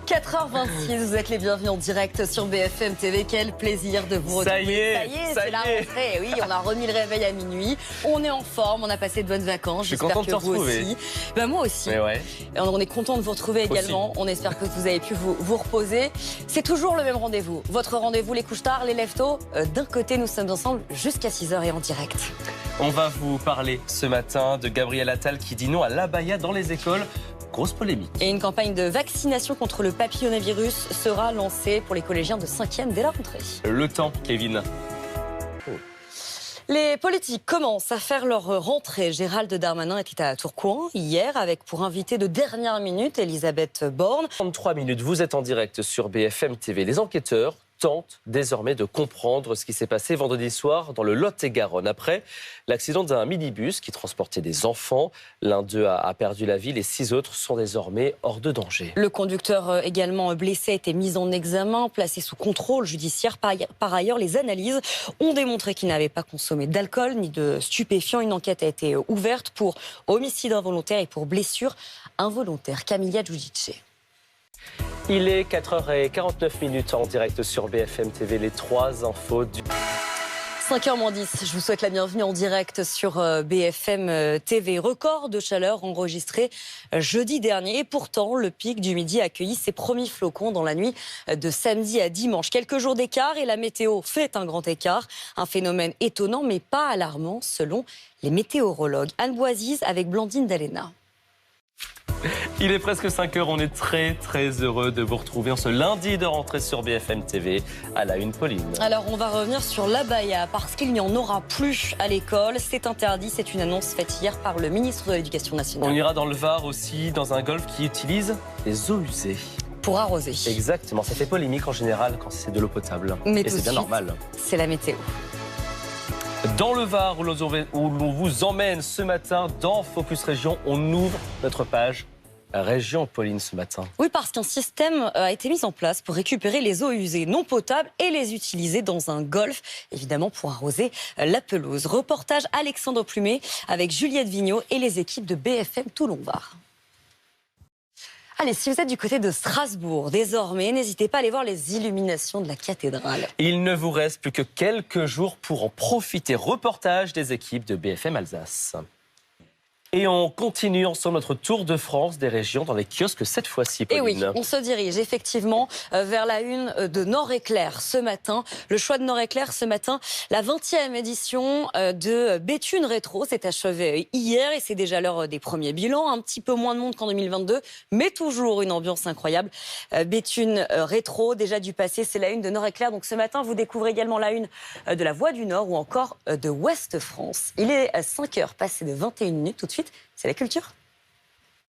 4h26, vous êtes les bienvenus en direct sur BFM TV. Quel plaisir de vous retrouver. Ça y est, c'est la rentrée. Oui, on a remis le réveil à minuit. On est en forme, on a passé de bonnes vacances. Je suis content de te retrouver. Aussi. Moi aussi. Mais ouais. On est content de vous retrouver également. On espère que vous avez pu vous reposer. C'est toujours le même rendez-vous. Votre rendez-vous, les couches tard, les lève-tôt. D'un côté, nous sommes ensemble jusqu'à 6h et en direct. On va vous parler ce matin de Gabriel Attal qui dit non à l'abaya dans les écoles. Grosse polémique. Et une campagne de vaccination contre le papillomavirus sera lancée pour les collégiens de 5e dès la rentrée. Le temps, Kevin. Les politiques commencent à faire leur rentrée. Gérald Darmanin était à Tourcoing hier avec pour invité de dernière minute Elisabeth Borne. 33 minutes, vous êtes en direct sur BFM TV. Les enquêteurs tentent désormais de comprendre ce qui s'est passé vendredi soir dans le Lot-et-Garonne. Après l'accident d'un minibus qui transportait des enfants, l'un d'eux a perdu la vie, les 6 autres sont désormais hors de danger. Le conducteur également blessé a été mis en examen, placé sous contrôle judiciaire. Par ailleurs, les analyses ont démontré qu'il n'avait pas consommé d'alcool ni de stupéfiants. Une enquête a été ouverte pour homicide involontaire et pour blessure involontaire. Camilla Giudice. Il est 4h49 en direct sur BFM TV, les 3 infos du... 5h-10, je vous souhaite la bienvenue en direct sur BFM TV. Record de chaleur enregistré jeudi dernier. Et pourtant, le pic du midi a accueilli ses premiers flocons dans la nuit de samedi à dimanche. Quelques jours d'écart et la météo fait un grand écart. Un phénomène étonnant mais pas alarmant selon les météorologues. Anne Boisiz avec Blandine Dalena. Il est presque 5h, on est très heureux de vous retrouver en ce lundi de rentrée sur BFM TV. À la une, Pauline. Alors on va revenir sur l'abaya parce qu'il n'y en aura plus à l'école. C'est interdit, c'est une annonce faite hier par le ministre de l'Éducation nationale. On ira dans le Var aussi, dans un golf qui utilise les eaux usées. Pour arroser. Exactement, ça fait polémique en général quand c'est de l'eau potable. Mais et c'est bien normal. C'est la météo. Dans le Var, où l'on vous emmène ce matin dans Focus Région, on ouvre notre page Région, Pauline, ce matin. Oui, parce qu'un système a été mis en place pour récupérer les eaux usées non potables et les utiliser dans un golf, évidemment pour arroser la pelouse. Reportage Alexandre Plumet avec Juliette Vigneault et les équipes de BFM Toulon-Var. Allez, si vous êtes du côté de Strasbourg, désormais, n'hésitez pas à aller voir les illuminations de la cathédrale. Il ne vous reste plus que quelques jours pour en profiter. Reportage des équipes de BFM Alsace. Et on continue ensemble notre tour de France des régions dans les kiosques cette fois-ci, Pauline. Et oui, on se dirige effectivement vers la une de Nord-Éclair ce matin. Le choix de Nord-Éclair ce matin, la 20e édition de Béthune Rétro s'est achevée hier et c'est déjà l'heure des premiers bilans. Un petit peu moins de monde qu'en 2022, mais toujours une ambiance incroyable. Béthune Rétro, déjà du passé, c'est la une de Nord-Éclair. Donc ce matin, vous découvrez également la une de la Voix du Nord ou encore de Ouest France. Il est 5h passé de 21 minutes tout de suite. C'est la culture.